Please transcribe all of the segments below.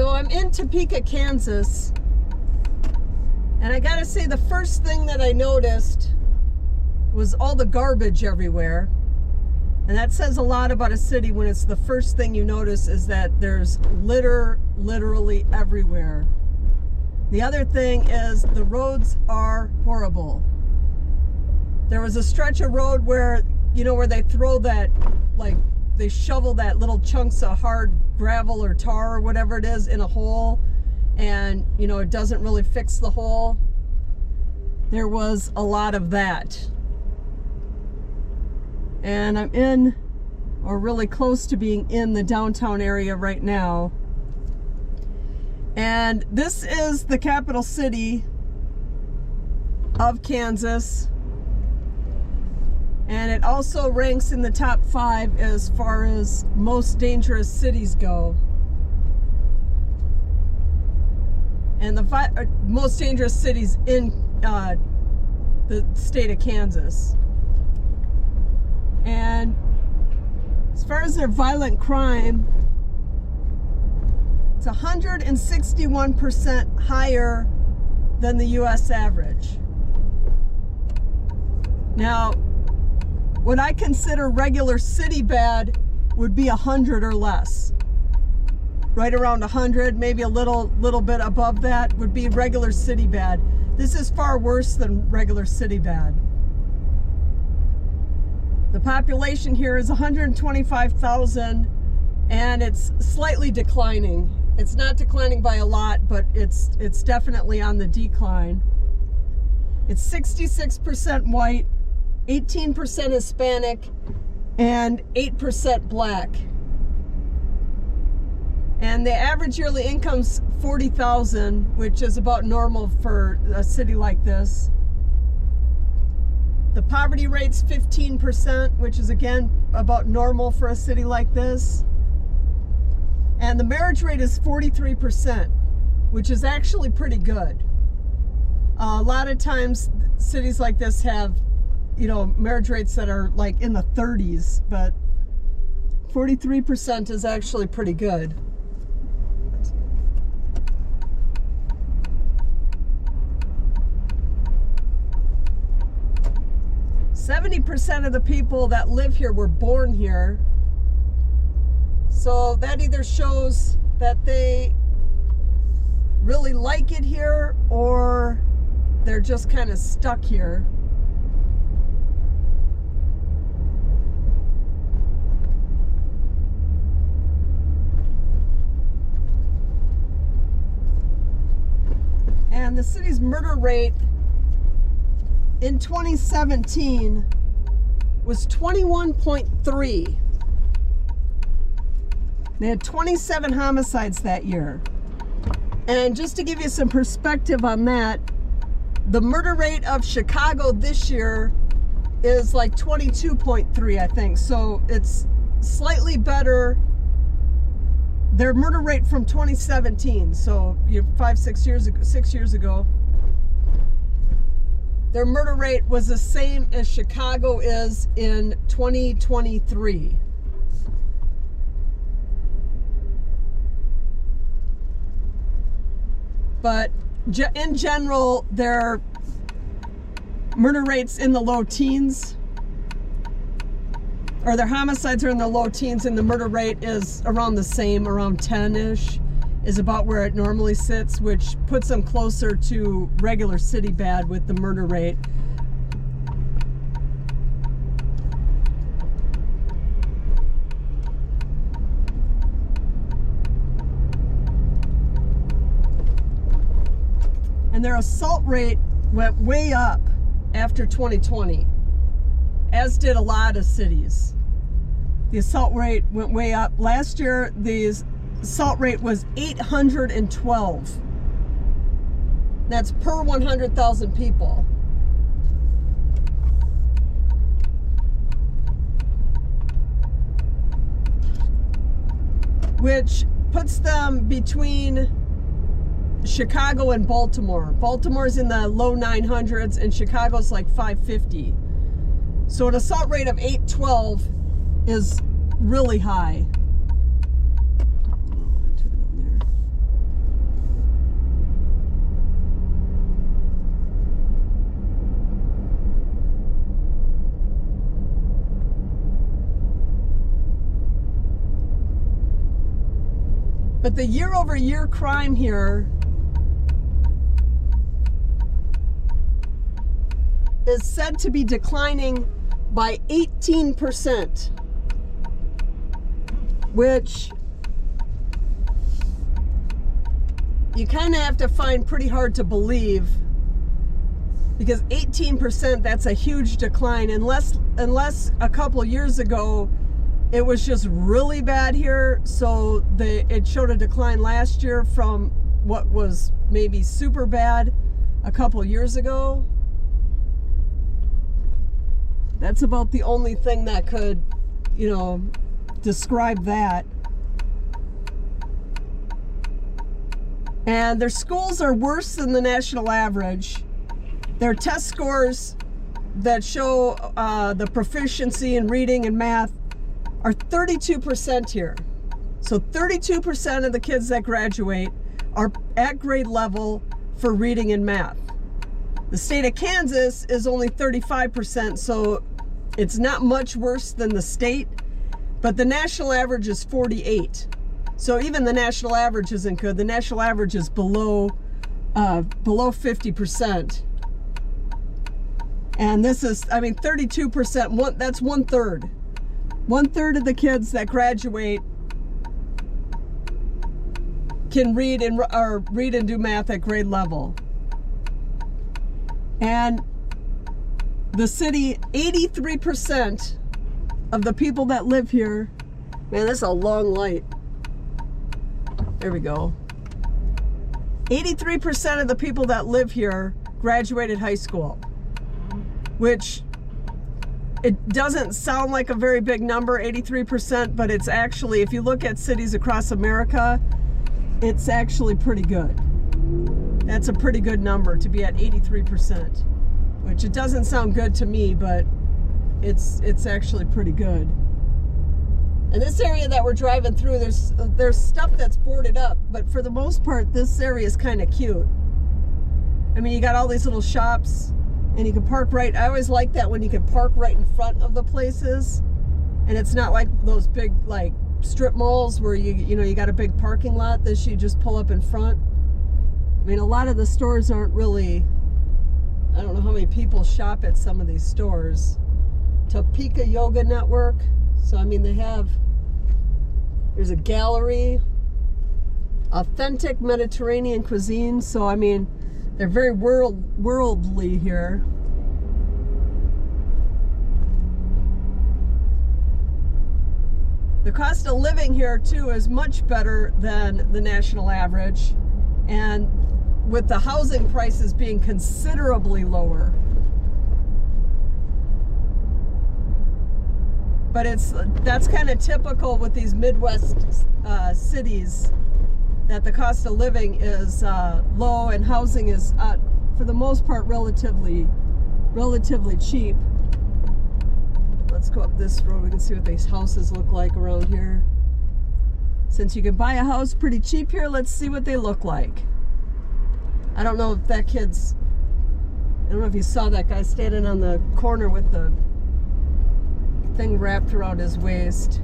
So I'm in Topeka, Kansas, and I gotta say the first thing that I noticed was all the garbage everywhere. And that says a lot about a city when it's the first thing you notice is that there's litter literally everywhere. The other thing is the roads are horrible. There was a stretch of road where, you know, where they throw that, like, they shovel that little chunks of hard gravel or tar or whatever it is in a hole, and, you know, it doesn't really fix the hole. There was a lot of that. And I'm in, or really close to being in, the downtown area right now. And this is the capital city of Kansas. And it also ranks in the top 5 as far as most dangerous cities go. And the most dangerous cities in the state of Kansas. And as far as their violent crime, it's 161% higher than the US average. Now, what I consider regular city bad would be 100 or less. Right around 100, maybe a little bit above that would be regular city bad. This is far worse than regular city bad. The population here is 125,000, and it's slightly declining. It's not declining by a lot, but it's definitely on the decline. It's 66% white, 18% Hispanic, and 8% black. And the average yearly income's $40,000, which is about normal for a city like this. The poverty rate's 15%, which is again about normal for a city like this. And the marriage rate is 43%, which is actually pretty good. A lot of times cities like this have, you know, marriage rates that are like in the 30s, but 43% is actually pretty good. 70% of the people that live here were born here. So that either shows that they really like it here or they're just kind of stuck here. And the city's murder rate in 2017 was 21.3. They had 27 homicides that year. And just to give you some perspective on that, the murder rate of Chicago this year is like 22.3, I think. So it's slightly better. Their murder rate from 2017, so 6 years ago, their murder rate was the same as Chicago is in 2023. But in general, their murder rates in the low teens, or their homicides are in the low teens, and the murder rate is around the same, around 10-ish, is about where it normally sits, which puts them closer to regular city bad with the murder rate. And their assault rate went way up after 2020, as did a lot of cities. The assault rate went way up. Last year, the assault rate was 812. That's per 100,000 people. Which puts them between Chicago and Baltimore. Baltimore's in the low 900s and Chicago's like 550. So an assault rate of 812 is really high. But the year-over-year crime here is said to be declining by 18%, which you kind of have to find pretty hard to believe, because 18%, that's a huge decline, unless a couple years ago it was just really bad here, so it showed a decline last year from what was maybe super bad a couple years ago. That's about the only thing that could, describe that. And their schools are worse than the national average. Their test scores that show the proficiency in reading and math are 32% here. So 32% of the kids that graduate are at grade level for reading and math. The state of Kansas is only 35%, so it's not much worse than the state, but the national average is 48. So even the national average isn't good. The national average is below 50%. And this is, 32%, that's 1/3. 1/3 of the kids that graduate can read and do math at grade level. And the city, 83% of the people that live here, man, this is a long light. There we go. 83% of the people that live here graduated high school, which it doesn't sound like a very big number, 83%, but it's actually, if you look at cities across America, it's actually pretty good. That's a pretty good number to be at 83%, which it doesn't sound good to me, but it's actually pretty good. And this area that we're driving through, there's stuff that's boarded up, but for the most part, this area is kind of cute. You got all these little shops, and you can park right. I always like that when you can park right in front of the places, and it's not like those big strip malls where you got a big parking lot that you just pull up in front. A lot of the stores aren't really, I don't know how many people shop at some of these stores. Topeka Yoga Network. So there's a gallery, authentic Mediterranean cuisine. So they're very worldly here. The cost of living here too is much better than the national average, and with the housing prices being considerably lower. But that's kind of typical with these Midwest cities, that the cost of living is low and housing is, for the most part, relatively cheap. Let's go up this road. We can see what these houses look like around here. Since you can buy a house pretty cheap here, let's see what they look like. I don't know if I don't know if you saw that guy standing on the corner with the thing wrapped around his waist.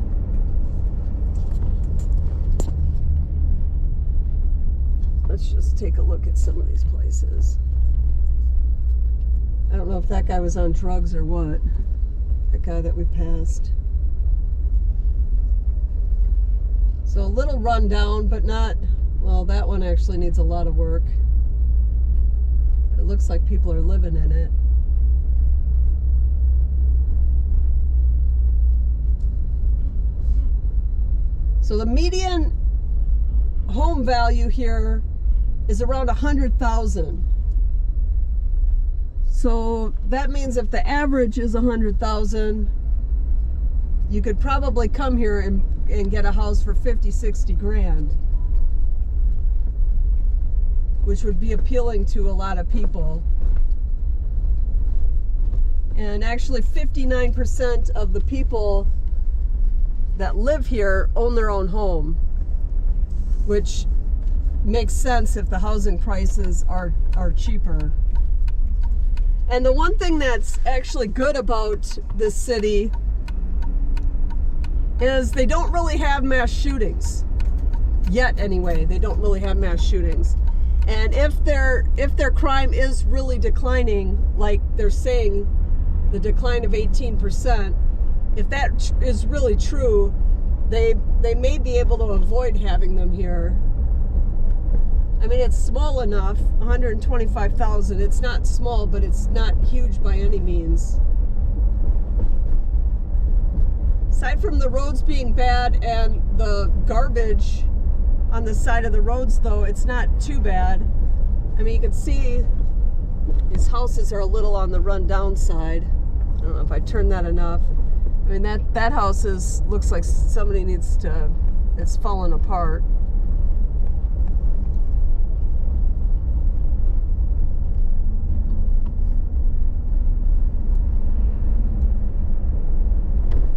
Let's just take a look at some of these places. I don't know if that guy was on drugs or what. That guy that we passed. So a little rundown, but not, well, that one actually needs a lot of work. But it looks like people are living in it. So the median home value here is around $100,000. So that means if the average is $100,000, you could probably come here and get a house for 50, 60 grand, which would be appealing to a lot of people. And actually 59% of the people that live here own their own home, which makes sense if the housing prices are cheaper. And the one thing that's actually good about this city is they don't really have mass shootings. yet anyway. They don't really have mass shootings. And if their crime is really declining, like they're saying, the decline of 18%, if that is really true, they may be able to avoid having them here. I mean, it's small enough, 125,000. It's not small, but it's not huge by any means. Aside from the roads being bad and the garbage on the side of the roads, though, it's not too bad. I mean, you can see these houses are a little on the run-down side. I don't know if I turn that enough. I mean, that house looks like somebody needs to, it's fallen apart.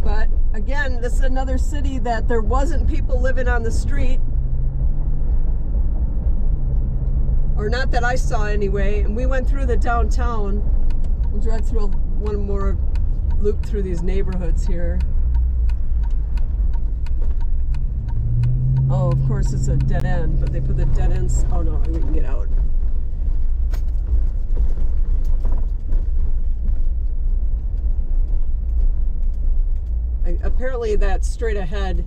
But again, this is another city that there wasn't people living on the street. Or not that I saw anyway. And we went through the downtown. We'll drive through one more loop through these neighborhoods here. Oh, of course it's a dead end, but they put the dead ends. Oh no, we can get out. Apparently that straight ahead,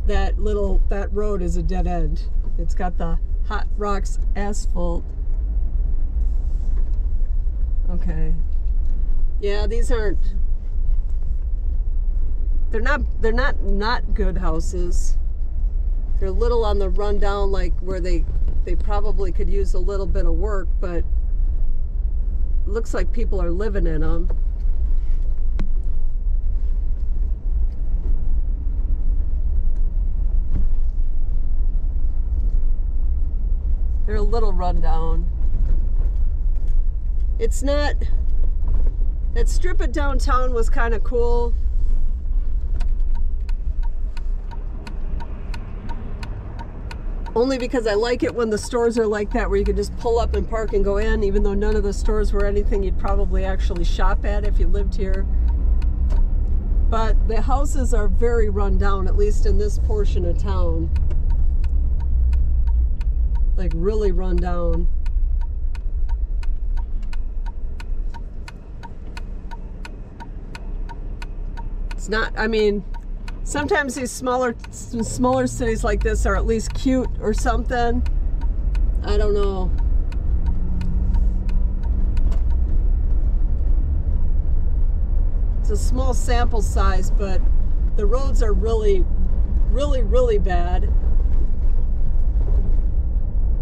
that road is a dead end. It's got the hot rocks asphalt. Okay. Yeah, these aren't, they're not good houses. They're a little on the rundown, like where they probably could use a little bit of work, but it looks like people are living in them. They're a little rundown. It's not, that strip of downtown was kind of cool. Only because I like it when the stores are like that, where you can just pull up and park and go in, even though none of the stores were anything you'd probably actually shop at if you lived here. But the houses are very run down, at least in this portion of town. Like really run down. It's not, I mean, sometimes these smaller cities like this are at least cute or something. I don't know. It's a small sample size, but the roads are really, really, really bad.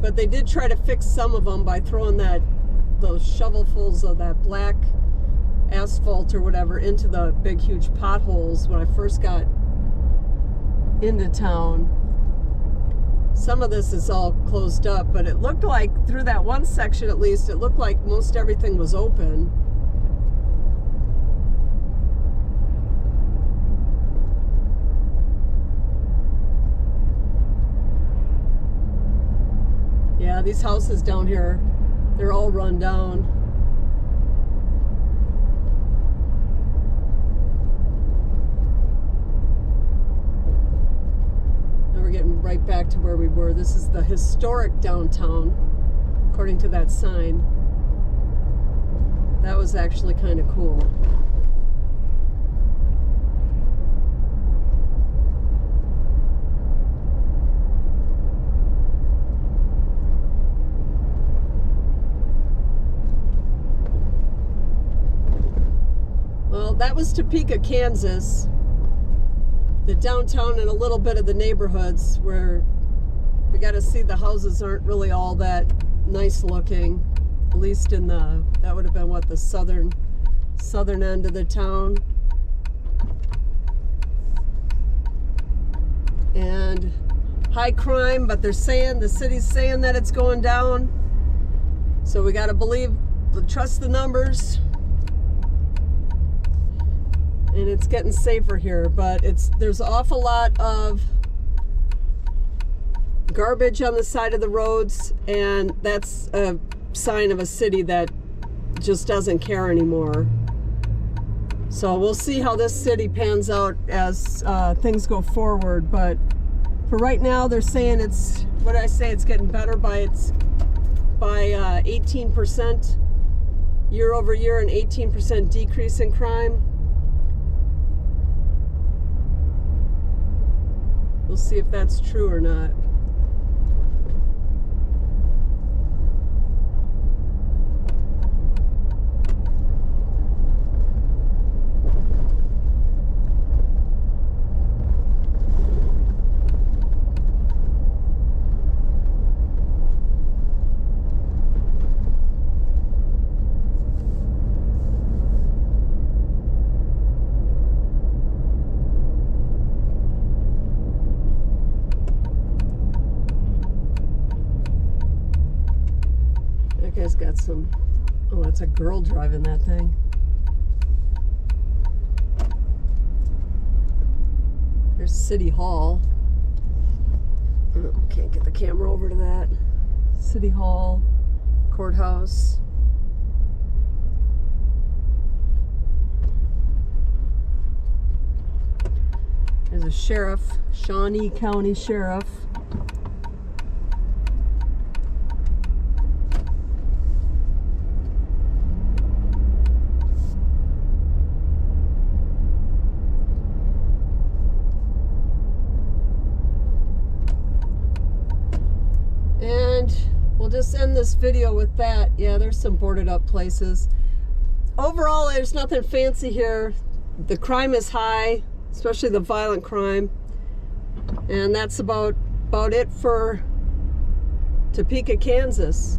But they did try to fix some of them by throwing those shovelfuls of that black asphalt or whatever into the big, huge potholes when I first got into town. Some of this is all closed up, but it looked like, through that one section at least, it looked like most everything was open. Yeah, these houses down here, they're all run down. Now we're getting right back to where we were. This is the historic downtown, according to that sign. That was actually kind of cool. Well, that was Topeka, Kansas. The downtown and a little bit of the neighborhoods where we got to see the houses aren't really all that nice looking. At least in that would have been what, the southern end of the town. And high crime, but they're saying, the city's saying that it's going down. So we got to trust the numbers. And it's getting safer here, but there's an awful lot of garbage on the side of the roads, and that's a sign of a city that just doesn't care anymore. So we'll see how this city pans out as things go forward, but For right now, they're saying it's, what did I say, it's getting better by 18% year over year, an 18% decrease in crime. We'll see if that's true or not. That guy's got some, oh, that's a girl driving that thing. There's City Hall. Oh, can't get the camera over to that. City Hall, courthouse. There's a sheriff, Shawnee County Sheriff. And we'll just end this video with that. Yeah, there's some boarded up places. Overall, there's nothing fancy here. The crime is high, especially the violent crime. And that's about it for Topeka, Kansas.